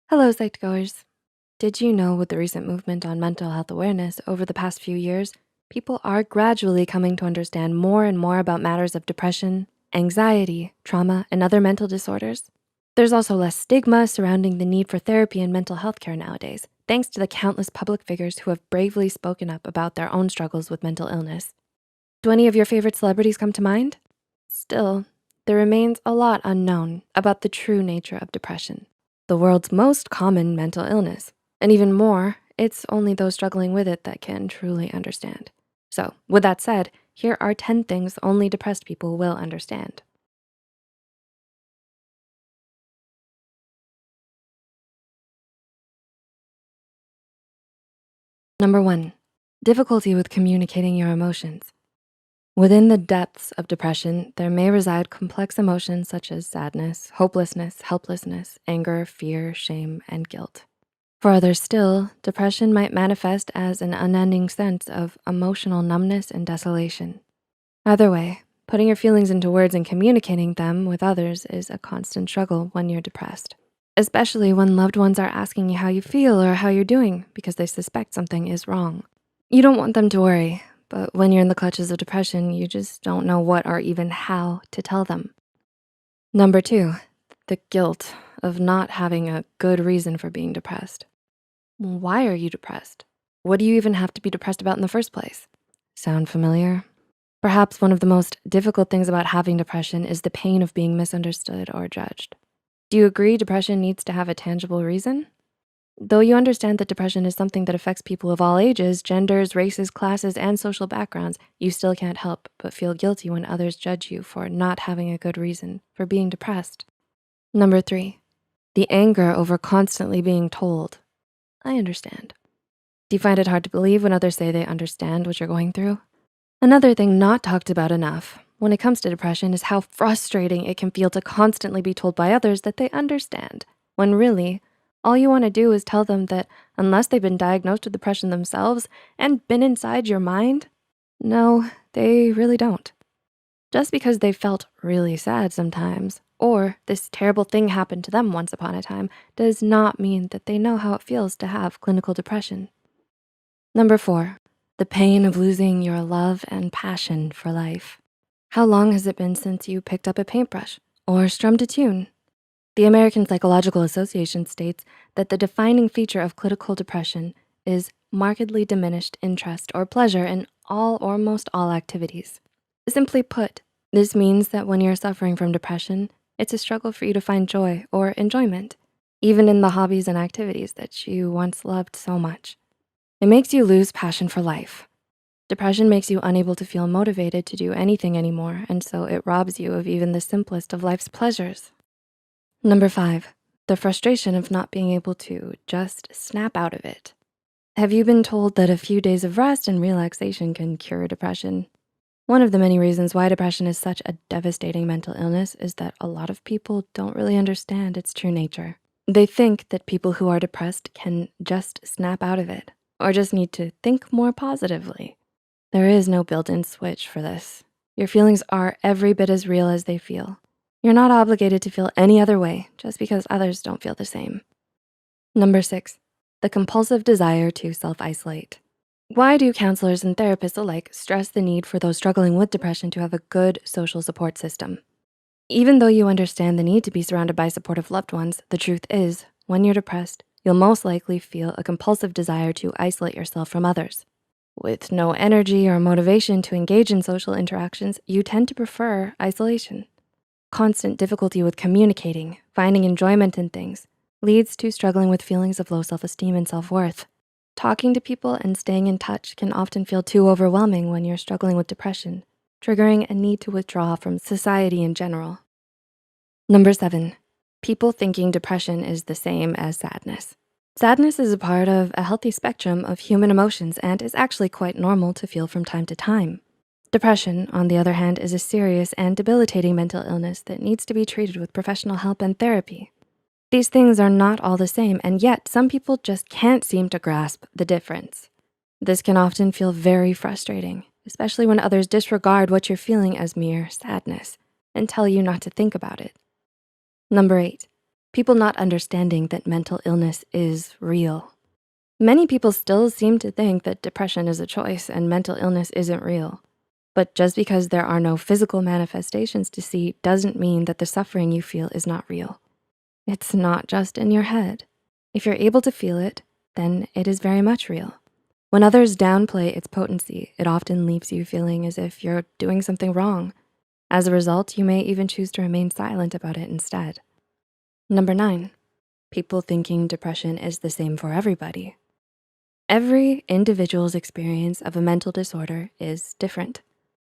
Hello, Psych-goers. Did you know with the recent movement on mental health awareness over the past few years, people are gradually coming to understand more and more about matters of depression, anxiety, trauma, and other mental disorders? There's also less stigma surrounding the need for therapy and mental health care nowadays, thanks to the countless public figures who have bravely spoken up about their own struggles with mental illness. Do any of your favorite celebrities come to mind? Still, there remains a lot unknown about the true nature of depression, the world's most common mental illness. And even more, it's only those struggling with it that can truly understand. So with that said, here are 10 things only depressed people will understand. Number 1, difficulty with communicating your emotions. Within the depths of depression, there may reside complex emotions such as sadness, hopelessness, helplessness, anger, fear, shame, and guilt. For others still, depression might manifest as an unending sense of emotional numbness and desolation. Either way, putting your feelings into words and communicating them with others is a constant struggle when you're depressed, especially when loved ones are asking you how you feel or how you're doing because they suspect something is wrong. You don't want them to worry, but when you're in the clutches of depression, you just don't know what or even how to tell them. Number 2, the guilt of not having a good reason for being depressed. Why are you depressed? What do you even have to be depressed about in the first place? Sound familiar? Perhaps one of the most difficult things about having depression is the pain of being misunderstood or judged. Do you agree depression needs to have a tangible reason? Though you understand that depression is something that affects people of all ages, genders, races, classes, and social backgrounds, you still can't help but feel guilty when others judge you for not having a good reason for being depressed. Number 3, the anger over constantly being told, I understand. Do you find it hard to believe when others say they understand what you're going through? Another thing not talked about enough when it comes to depression is how frustrating it can feel to constantly be told by others that they understand, when really, all you wanna do is tell them that unless they've been diagnosed with depression themselves and been inside your mind, no, they really don't. Just because they felt really sad sometimes, or this terrible thing happened to them once upon a time, does not mean that they know how it feels to have clinical depression. Number 4, the pain of losing your love and passion for life. How long has it been since you picked up a paintbrush or strummed a tune? The American Psychological Association states that the defining feature of clinical depression is markedly diminished interest or pleasure in all or most all activities. Simply put, this means that when you're suffering from depression, it's a struggle for you to find joy or enjoyment, even in the hobbies and activities that you once loved so much. It makes you lose passion for life. Depression makes you unable to feel motivated to do anything anymore, and so it robs you of even the simplest of life's pleasures. Number 5, the frustration of not being able to just snap out of it. Have you been told that a few days of rest and relaxation can cure depression? One of the many reasons why depression is such a devastating mental illness is that a lot of people don't really understand its true nature. They think that people who are depressed can just snap out of it or just need to think more positively. There is no built-in switch for this. Your feelings are every bit as real as they feel. You're not obligated to feel any other way just because others don't feel the same. Number 6, the compulsive desire to self-isolate. Why do counselors and therapists alike stress the need for those struggling with depression to have a good social support system? Even though you understand the need to be surrounded by supportive loved ones, the truth is, when you're depressed, you'll most likely feel a compulsive desire to isolate yourself from others. With no energy or motivation to engage in social interactions, you tend to prefer isolation. Constant difficulty with communicating, finding enjoyment in things, leads to struggling with feelings of low self-esteem and self-worth. Talking to people and staying in touch can often feel too overwhelming when you're struggling with depression, triggering a need to withdraw from society in general. Number 7, people thinking depression is the same as sadness. Sadness is a part of a healthy spectrum of human emotions and is actually quite normal to feel from time to time. Depression, on the other hand, is a serious and debilitating mental illness that needs to be treated with professional help and therapy. These things are not all the same, and yet some people just can't seem to grasp the difference. This can often feel very frustrating, especially when others disregard what you're feeling as mere sadness and tell you not to think about it. Number 8, people not understanding that mental illness is real. Many people still seem to think that depression is a choice and mental illness isn't real. But just because there are no physical manifestations to see doesn't mean that the suffering you feel is not real. It's not just in your head. If you're able to feel it, then it is very much real. When others downplay its potency, it often leaves you feeling as if you're doing something wrong. As a result, you may even choose to remain silent about it instead. Number 9, people thinking depression is the same for everybody. Every individual's experience of a mental disorder is different.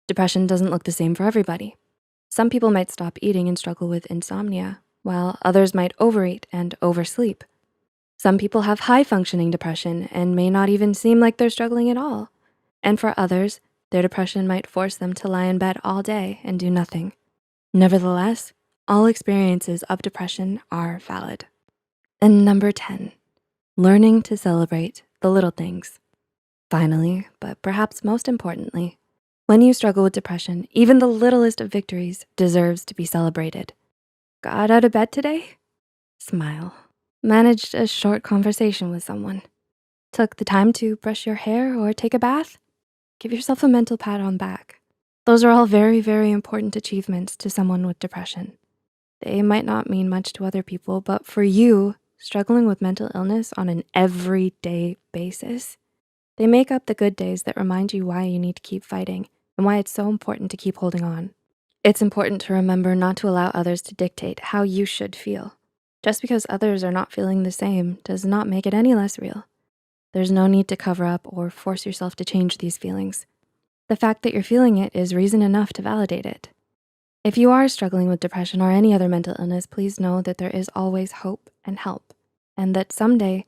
Depression doesn't look the same for everybody. Some people might stop eating and struggle with insomnia, while others might overeat and oversleep. Some people have high-functioning depression and may not even seem like they're struggling at all. And for others, their depression might force them to lie in bed all day and do nothing. Nevertheless, all experiences of depression are valid. And number 10, learning to celebrate the little things. Finally, but perhaps most importantly, when you struggle with depression, even the littlest of victories deserves to be celebrated. Got out of bed today? Smile. Managed a short conversation with someone. Took the time to brush your hair or take a bath? Give yourself a mental pat on back. Those are all very, very important achievements to someone with depression. They might not mean much to other people, but for you, struggling with mental illness on an everyday basis, they make up the good days that remind you why you need to keep fighting and why it's so important to keep holding on. It's important to remember not to allow others to dictate how you should feel. Just because others are not feeling the same does not make it any less real. There's no need to cover up or force yourself to change these feelings. The fact that you're feeling it is reason enough to validate it. If you are struggling with depression or any other mental illness, please know that there is always hope and help, and that someday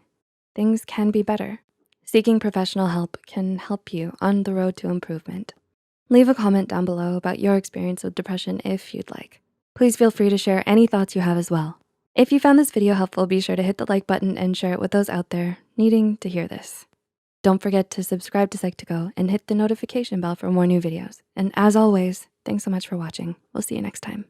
things can be better. Seeking professional help can help you on the road to improvement. Leave a comment down below about your experience with depression if you'd like. Please feel free to share any thoughts you have as well. If you found this video helpful, be sure to hit the like button and share it with those out there needing to hear this. Don't forget to subscribe to Psych2Go and hit the notification bell for more new videos. And as always, thanks so much for watching. We'll see you next time.